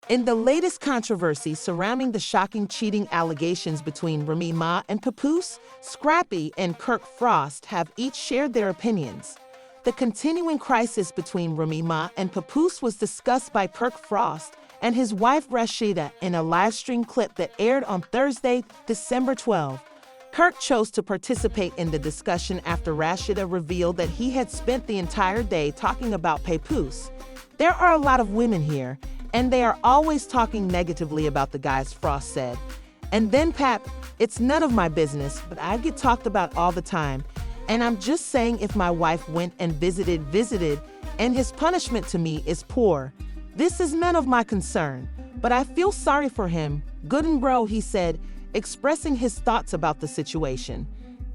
In the latest controversy surrounding the shocking cheating allegations between Remy Ma and Papoose, Scrappy and Kirk Frost have each shared their opinions. The continuing crisis between Remy Ma and Papoose was discussed by Kirk Frost and his wife Rashida in a live-stream clip that aired on Thursday, December 12. Kirk chose to participate in the discussion after Rashida revealed that he had spent the entire day talking about Papoose. "There are a lot of women here, and they are always talking negatively about the guys," Frost said. "And then Pap, it's none of my business, but I get talked about all the time. And I'm just saying if my wife went and visited, and his punishment to me is poor. This is none of my concern, but I feel sorry for him. Good and bro," he said, expressing his thoughts about the situation.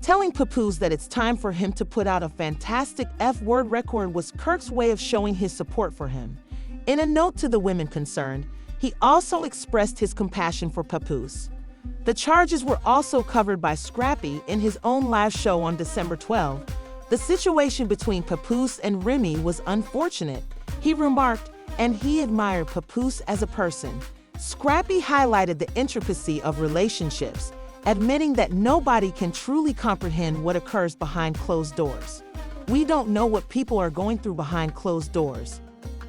Telling Papoose that it's time for him to put out a fantastic F-word record was Kirk's way of showing his support for him. In a note to the women concerned, he also expressed his compassion for Papoose. The charges were also covered by Scrappy in his own live show on December 12. "The situation between Papoose and Remy was unfortunate," he remarked, and he admired Papoose as a person. Scrappy highlighted the intricacy of relationships, admitting that nobody can truly comprehend what occurs behind closed doors. "We don't know what people are going through behind closed doors.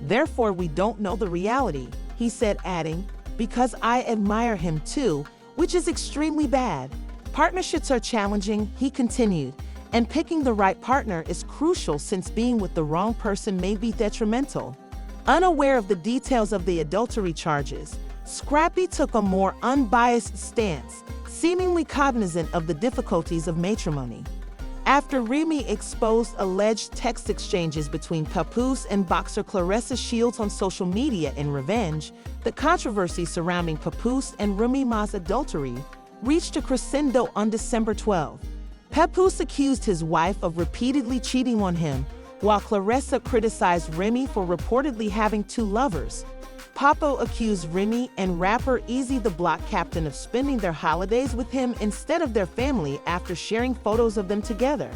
Therefore, we don't know the reality," he said, adding, "Because I admire him too, which is extremely bad. Partnerships are challenging," he continued, "and picking the right partner is crucial since being with the wrong person may be detrimental." Unaware of the details of the adultery charges, Scrappy took a more unbiased stance, seemingly cognizant of the difficulties of matrimony. After Remy exposed alleged text exchanges between Papoose and boxer Claressa Shields on social media in revenge, the controversy surrounding Papoose and Remy Ma's adultery reached a crescendo on December 12. Papoose accused his wife of repeatedly cheating on him, while Claressa criticized Remy for reportedly having two lovers. Papo accused Remy and rapper Easy the Block Captain of spending their holidays with him instead of their family after sharing photos of them together.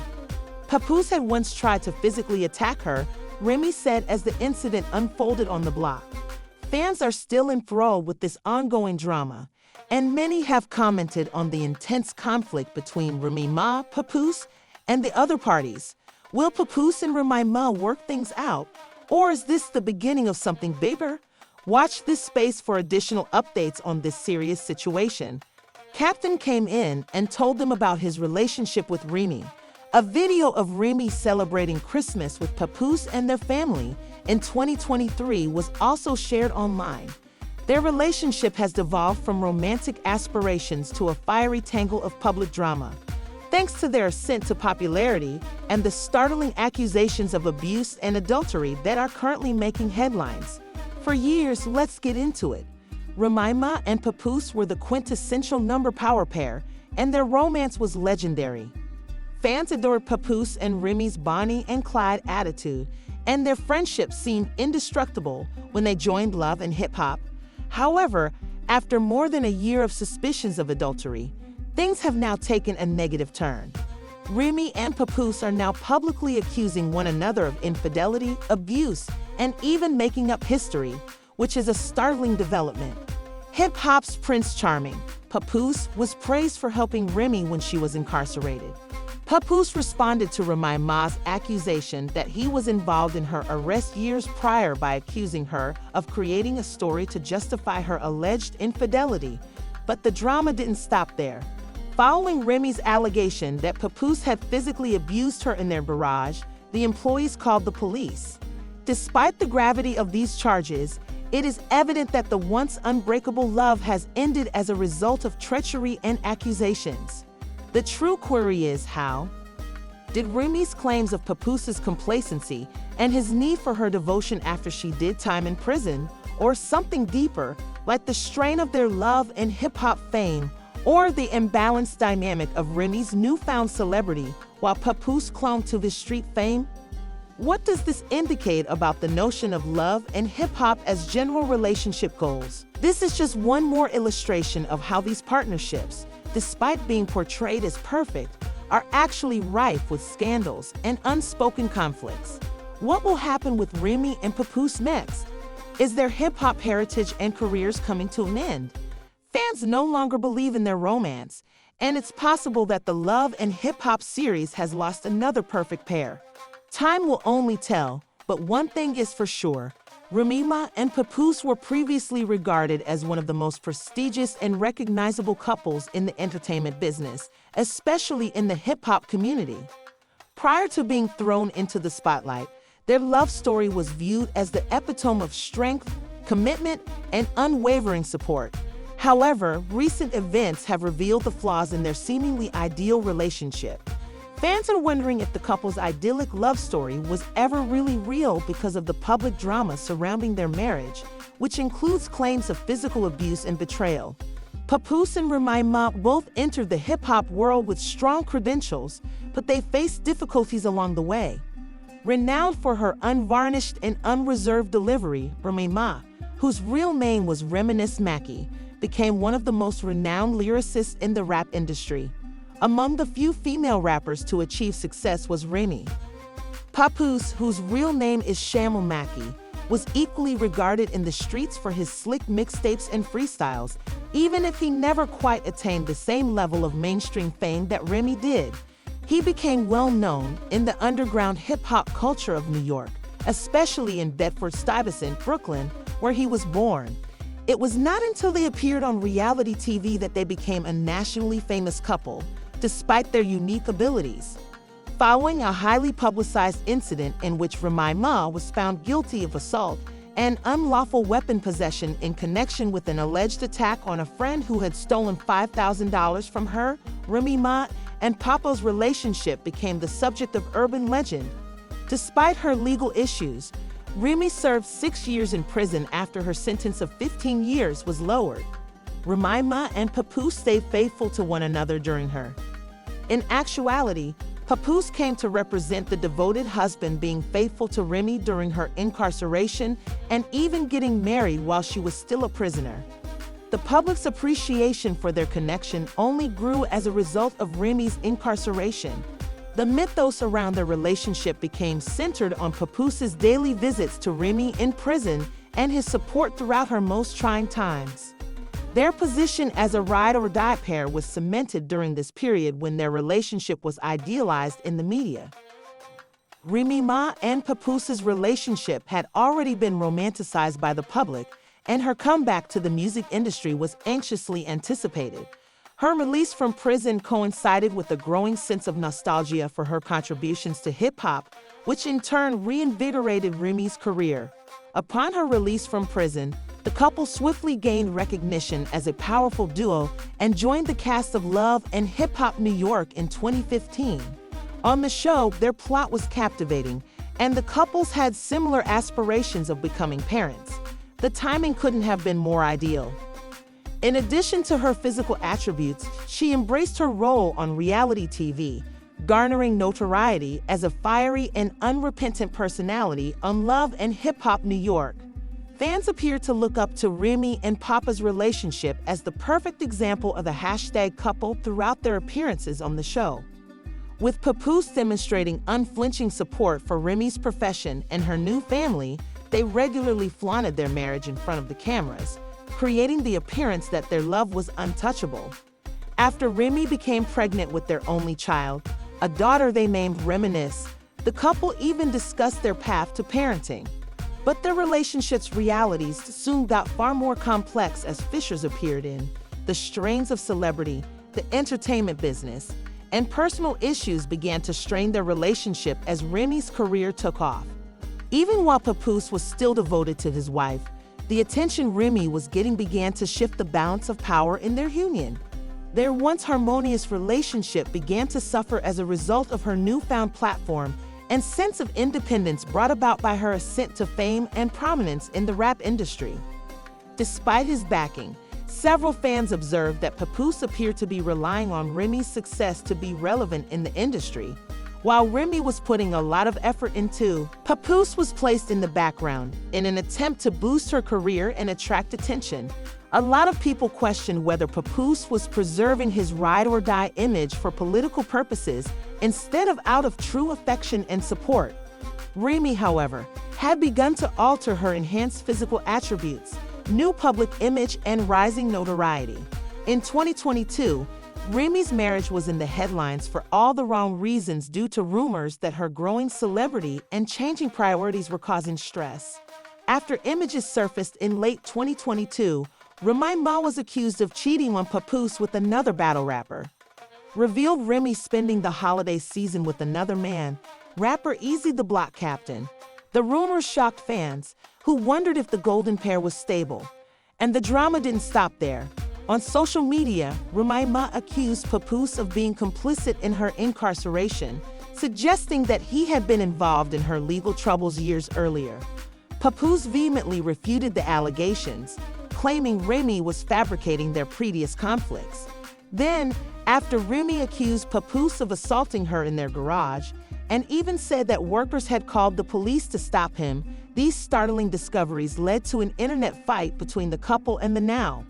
Papoose had once tried to physically attack her, Remy said as the incident unfolded on the block. Fans are still enthralled with this ongoing drama, and many have commented on the intense conflict between Remy Ma, Papoose, and the other parties. Will Papoose and Remy Ma work things out, or is this the beginning of something bigger? Watch this space for additional updates on this serious situation. Captain came in and told them about his relationship with Remy. A video of Remy celebrating Christmas with Papoose and their family in 2023 was also shared online. Their relationship has devolved from romantic aspirations to a fiery tangle of public drama, thanks to their ascent to popularity and the startling accusations of abuse and adultery that are currently making headlines. For years, let's get into it. Remy Ma and Papoose were the quintessential number power pair, and their romance was legendary. Fans adored Papoose and Remy's Bonnie and Clyde attitude, and their friendship seemed indestructible when they joined love and hip-hop. However, after more than a year of suspicions of adultery, things have now taken a negative turn. Remy and Papoose are now publicly accusing one another of infidelity, abuse, and even making up history, which is a startling development. Hip-hop's Prince Charming, Papoose was praised for helping Remy when she was incarcerated. Papoose responded to Remy Ma's accusation that he was involved in her arrest years prior by accusing her of creating a story to justify her alleged infidelity, but the drama didn't stop there. Following Remy's allegation that Papoose had physically abused her in their garage, the employees called the police. Despite the gravity of these charges, it is evident that the once unbreakable love has ended as a result of treachery and accusations. The true query is how? Did Remy's claims of Papoose's complacency and his need for her devotion after she did time in prison, or something deeper, like the strain of their love and hip-hop fame, or the imbalanced dynamic of Remy's newfound celebrity while Papoose clung to his street fame? What does this indicate about the notion of love and hip-hop as general relationship goals? This is just one more illustration of how these partnerships, despite being portrayed as perfect, are actually rife with scandals and unspoken conflicts. What will happen with Remy and Papoose next? Is their hip-hop heritage and careers coming to an end? Fans no longer believe in their romance, and it's possible that the Love and Hip Hop series has lost another perfect pair. Time will only tell, but one thing is for sure. Remy Ma and Papoose were previously regarded as one of the most prestigious and recognizable couples in the entertainment business, especially in the hip-hop community. Prior to being thrown into the spotlight, their love story was viewed as the epitome of strength, commitment, and unwavering support. However, recent events have revealed the flaws in their seemingly ideal relationship. Fans are wondering if the couple's idyllic love story was ever really real because of the public drama surrounding their marriage, which includes claims of physical abuse and betrayal. Papoose and Remy Ma both entered the hip-hop world with strong credentials, but they faced difficulties along the way. Renowned for her unvarnished and unreserved delivery, Remy Ma, whose real name was Remy Ma, became one of the most renowned lyricists in the rap industry. Among the few female rappers to achieve success was Remy. Papoose, whose real name is Shamal Maki, was equally regarded in the streets for his slick mixtapes and freestyles, even if he never quite attained the same level of mainstream fame that Remy did. He became well known in the underground hip-hop culture of New York, especially in Bedford-Stuyvesant, Brooklyn, where he was born. It was not until they appeared on reality TV that they became a nationally famous couple, despite their unique abilities. Following a highly publicized incident in which Remy Ma was found guilty of assault and unlawful weapon possession in connection with an alleged attack on a friend who had stolen $5,000 from her, Remy Ma and Papo's relationship became the subject of urban legend. Despite her legal issues, Remy served 6 years in prison after her sentence of 15 years was lowered. Remy Ma and Papoose stayed faithful to one another during her. In actuality, Papoose came to represent the devoted husband being faithful to Remy during her incarceration and even getting married while she was still a prisoner. The public's appreciation for their connection only grew as a result of Remy's incarceration. The mythos around their relationship became centered on Papoose's daily visits to Remy in prison and his support throughout her most trying times. Their position as a ride-or-die pair was cemented during this period when their relationship was idealized in the media. Remy Ma and Papoose's relationship had already been romanticized by the public, and her comeback to the music industry was anxiously anticipated. Her release from prison coincided with a growing sense of nostalgia for her contributions to hip-hop, which in turn reinvigorated Remy's career. Upon her release from prison, the couple swiftly gained recognition as a powerful duo and joined the cast of Love and Hip Hop New York in 2015. On the show, their plot was captivating, and the couples had similar aspirations of becoming parents. The timing couldn't have been more ideal. In addition to her physical attributes, she embraced her role on reality TV, garnering notoriety as a fiery and unrepentant personality on Love and Hip Hop New York. Fans appear to look up to Remy and Papa's relationship as the perfect example of a hashtag couple throughout their appearances on the show. With Papoose demonstrating unflinching support for Remy's profession and her new family, they regularly flaunted their marriage in front of the cameras, creating the appearance that their love was untouchable. After Remy became pregnant with their only child, a daughter they named Reminisce, the couple even discussed their path to parenting. But their relationship's realities soon got far more complex as fissures appeared in the strains of celebrity, the entertainment business, and personal issues began to strain their relationship as Remy's career took off. Even while Papoose was still devoted to his wife, the attention Remy was getting began to shift the balance of power in their union. Their once harmonious relationship began to suffer as a result of her newfound platform and sense of independence brought about by her ascent to fame and prominence in the rap industry. Despite his backing, several fans observed that Papoose appeared to be relying on Remy's success to be relevant in the industry. While Remy was putting a lot of effort into, Papoose was placed in the background in an attempt to boost her career and attract attention. A lot of people questioned whether Papoose was preserving his ride-or-die image for political purposes instead of out of true affection and support. Remy, however, had begun to alter her enhanced physical attributes, new public image, and rising notoriety. In 2022, Remy's marriage was in the headlines for all the wrong reasons due to rumors that her growing celebrity and changing priorities were causing stress. After images surfaced in late 2022, Remy Ma was accused of cheating on Papoose with another battle rapper. Revealed Remy spending the holiday season with another man, rapper Easy the Block Captain. The rumors shocked fans, who wondered if the golden pair was stable. And the drama didn't stop there. On social media, Remy Ma accused Papoose of being complicit in her incarceration, suggesting that he had been involved in her legal troubles years earlier. Papoose vehemently refuted the allegations, claiming Remy was fabricating their previous conflicts. Then, after Remy accused Papoose of assaulting her in their garage, and even said that workers had called the police to stop him, these startling discoveries led to an internet fight between the couple and the now.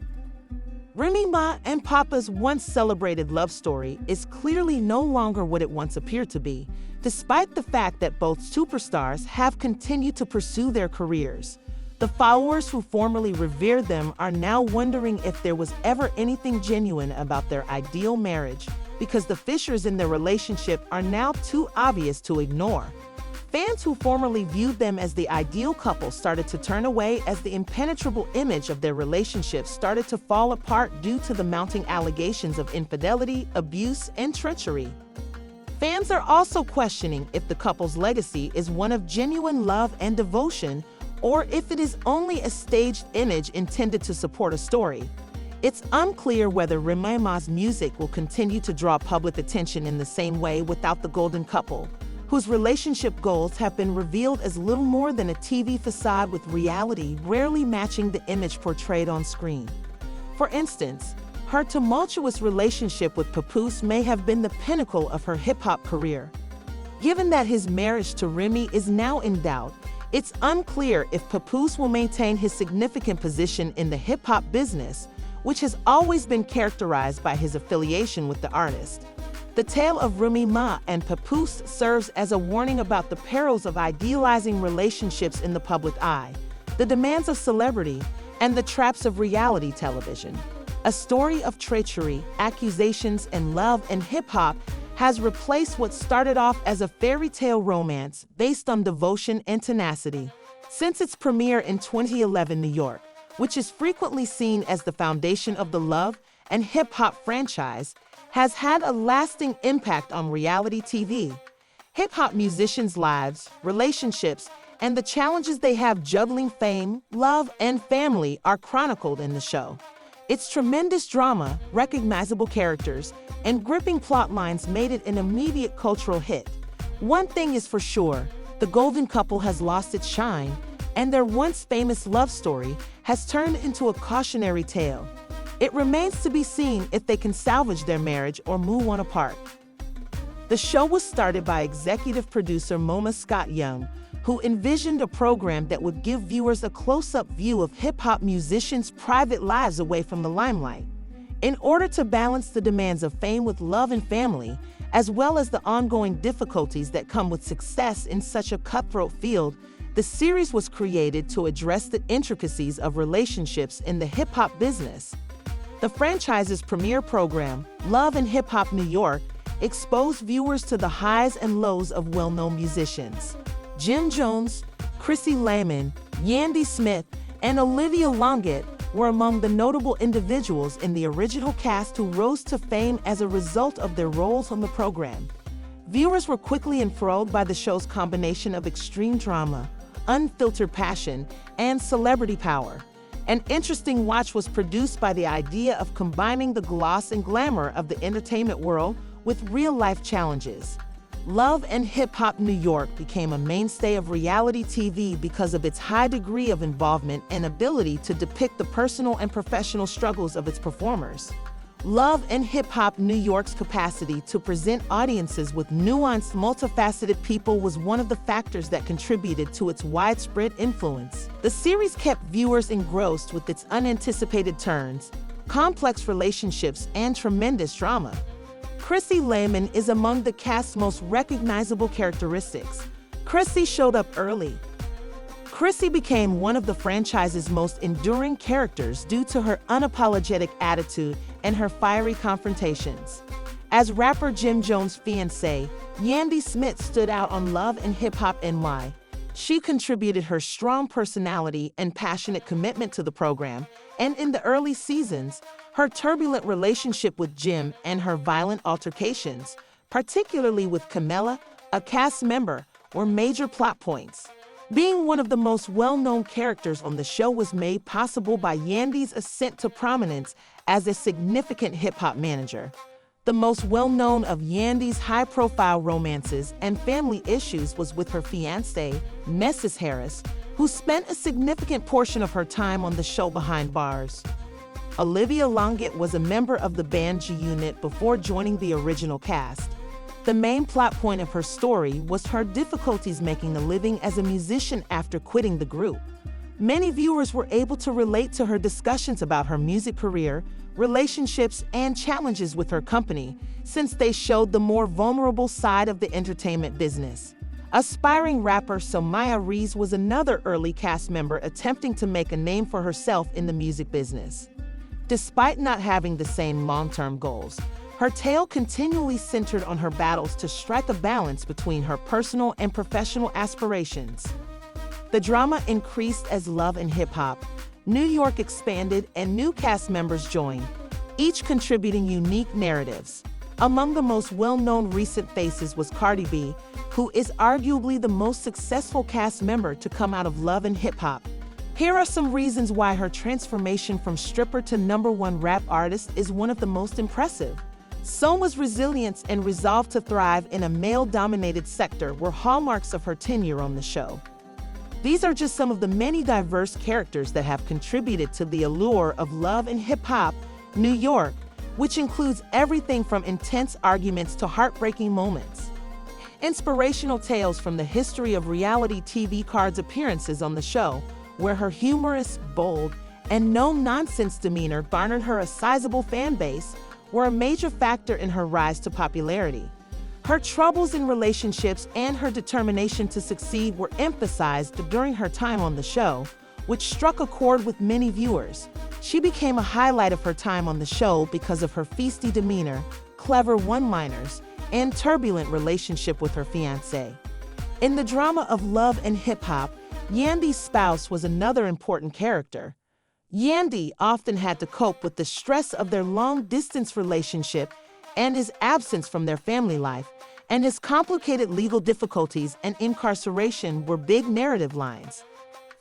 Remy Ma and Papa's once celebrated love story is clearly no longer what it once appeared to be, despite the fact that both superstars have continued to pursue their careers. The followers who formerly revered them are now wondering if there was ever anything genuine about their ideal marriage, because the fissures in their relationship are now too obvious to ignore. Fans who formerly viewed them as the ideal couple started to turn away as the impenetrable image of their relationship started to fall apart due to the mounting allegations of infidelity, abuse, and treachery. Fans are also questioning if the couple's legacy is one of genuine love and devotion, or if it is only a staged image intended to support a story. It's unclear whether Remy Ma's music will continue to draw public attention in the same way without the golden couple, whose relationship goals have been revealed as little more than a TV facade with reality rarely matching the image portrayed on screen. For instance, her tumultuous relationship with Papoose may have been the pinnacle of her hip-hop career. Given that his marriage to Remy is now in doubt, it's unclear if Papoose will maintain his significant position in the hip-hop business, which has always been characterized by his affiliation with the artist. The tale of Remy Ma and Papoose serves as a warning about the perils of idealizing relationships in the public eye, the demands of celebrity, and the traps of reality television. A story of treachery, accusations, and love in hip-hop has replaced what started off as a fairy tale romance based on devotion and tenacity. Since its premiere in 2011 New York, which is frequently seen as the foundation of the love and hip-hop franchise, has had a lasting impact on reality TV. Hip-hop musicians' lives, relationships, and the challenges they have juggling fame, love, and family are chronicled in the show. Its tremendous drama, recognizable characters, and gripping plot lines made it an immediate cultural hit. One thing is for sure, the golden couple has lost its shine, and their once famous love story has turned into a cautionary tale. It remains to be seen if they can salvage their marriage or move on apart. The show was started by executive producer Moma Scott Young, who envisioned a program that would give viewers a close-up view of hip-hop musicians' private lives away from the limelight. In order to balance the demands of fame with love and family, as well as the ongoing difficulties that come with success in such a cutthroat field, the series was created to address the intricacies of relationships in the hip-hop business. The franchise's premiere program, Love and Hip Hop New York, exposed viewers to the highs and lows of well-known musicians. Jim Jones, Chrissy Layman, Yandy Smith, and Olivia Longett were among the notable individuals in the original cast who rose to fame as a result of their roles on the program. Viewers were quickly enthralled by the show's combination of extreme drama, unfiltered passion, and celebrity power. An interesting watch was produced by the idea of combining the gloss and glamour of the entertainment world with real-life challenges. Love and Hip Hop New York became a mainstay of reality TV because of its high degree of involvement and ability to depict the personal and professional struggles of its performers. Love and Hip Hop New York's capacity to present audiences with nuanced, multifaceted people was one of the factors that contributed to its widespread influence. The series kept viewers engrossed with its unanticipated turns, complex relationships, and tremendous drama. Chrissy Layman is among the cast's most recognizable characteristics. Chrissy showed up early, Chrissy became one of the franchise's most enduring characters due to her unapologetic attitude and her fiery confrontations. As rapper Jim Jones' fiancée, Yandy Smith stood out on Love and Hip Hop NY. She contributed her strong personality and passionate commitment to the program, and in the early seasons, her turbulent relationship with Jim and her violent altercations, particularly with Camilla, a cast member, were major plot points. Being one of the most well-known characters on the show was made possible by Yandy's ascent to prominence as a significant hip-hop manager. The most well-known of Yandy's high-profile romances and family issues was with her fiancé, Mrs. Harris, who spent a significant portion of her time on the show behind bars. Olivia Longett was a member of the band G-Unit before joining the original cast. The main plot point of her story was her difficulties making a living as a musician after quitting the group. Many viewers were able to relate to her discussions about her music career, relationships, and challenges with her company, since they showed the more vulnerable side of the entertainment business. Aspiring rapper Somaya Rees was another early cast member attempting to make a name for herself in the music business. Despite not having the same long-term goals, her tale continually centered on her battles to strike a balance between her personal and professional aspirations. The drama increased as Love and Hip Hop New York expanded and new cast members joined, each contributing unique narratives. Among the most well-known recent faces was Cardi B, who is arguably the most successful cast member to come out of Love and Hip Hop. Here are some reasons why her transformation from stripper to #1 rap artist is one of the most impressive. Soma's resilience and resolve to thrive in a male-dominated sector were hallmarks of her tenure on the show. These are just some of the many diverse characters that have contributed to the allure of Love and Hip Hop New York, which includes everything from intense arguments to heartbreaking moments. Inspirational tales from the history of reality TV Card's appearances on the show, where her humorous, bold, and no-nonsense demeanor garnered her a sizable fan base, were a major factor in her rise to popularity. Her troubles in relationships and her determination to succeed were emphasized during her time on the show, which struck a chord with many viewers. She became a highlight of her time on the show because of her feisty demeanor, clever one-liners, and turbulent relationship with her fiancé. In the drama of Love and Hip Hop, Yandy's spouse was another important character. Yandy often had to cope with the stress of their long-distance relationship and his absence from their family life, and his complicated legal difficulties and incarceration were big narrative lines.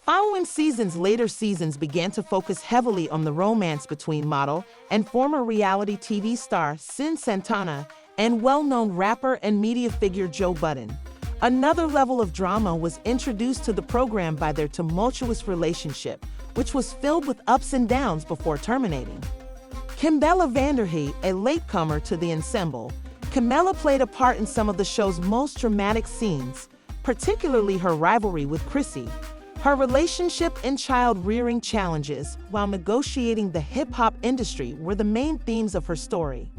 Following seasons, later seasons began to focus heavily on the romance between model and former reality TV star Sin Santana and well-known rapper and media figure Joe Budden. Another level of drama was introduced to the program by their tumultuous relationship, which was filled with ups and downs before terminating. Kimbella Vanderhee, a latecomer to the ensemble, Camilla played a part in some of the show's most dramatic scenes, particularly her rivalry with Chrissy. Her relationship and child-rearing challenges while negotiating the hip-hop industry were the main themes of her story.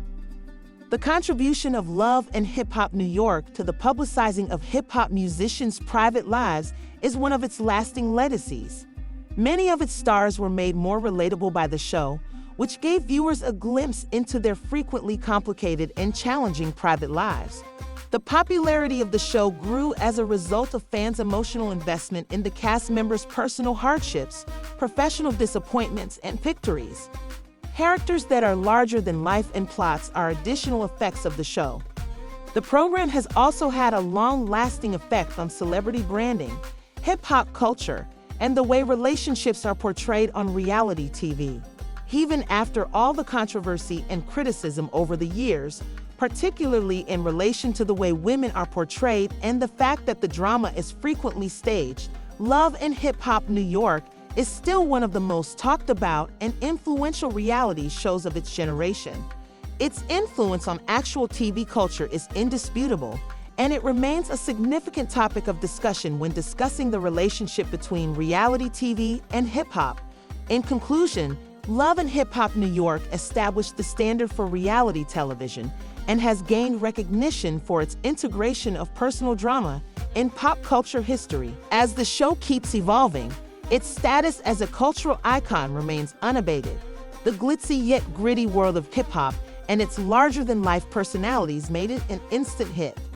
The contribution of Love and Hip Hop New York to the publicizing of hip-hop musicians' private lives is one of its lasting legacies. Many of its stars were made more relatable by the show, which gave viewers a glimpse into their frequently complicated and challenging private lives. The popularity of the show grew as a result of fans' emotional investment in the cast members' personal hardships, professional disappointments, and victories. Characters that are larger than life and plots are additional effects of the show. The program has also had a long-lasting effect on celebrity branding, hip-hop culture, and the way relationships are portrayed on reality TV. Even after all the controversy and criticism over the years, particularly in relation to the way women are portrayed and the fact that the drama is frequently staged, Love and Hip Hop New York is still one of the most talked about and influential reality shows of its generation. Its influence on actual TV culture is indisputable, and it remains a significant topic of discussion when discussing the relationship between reality TV and hip-hop. In conclusion, Love and Hip Hop New York established the standard for reality television and has gained recognition for its integration of personal drama, in pop culture history. As the show keeps evolving, its status as a cultural icon remains unabated. The glitzy yet gritty world of hip-hop and its larger-than-life personalities made it an instant hit.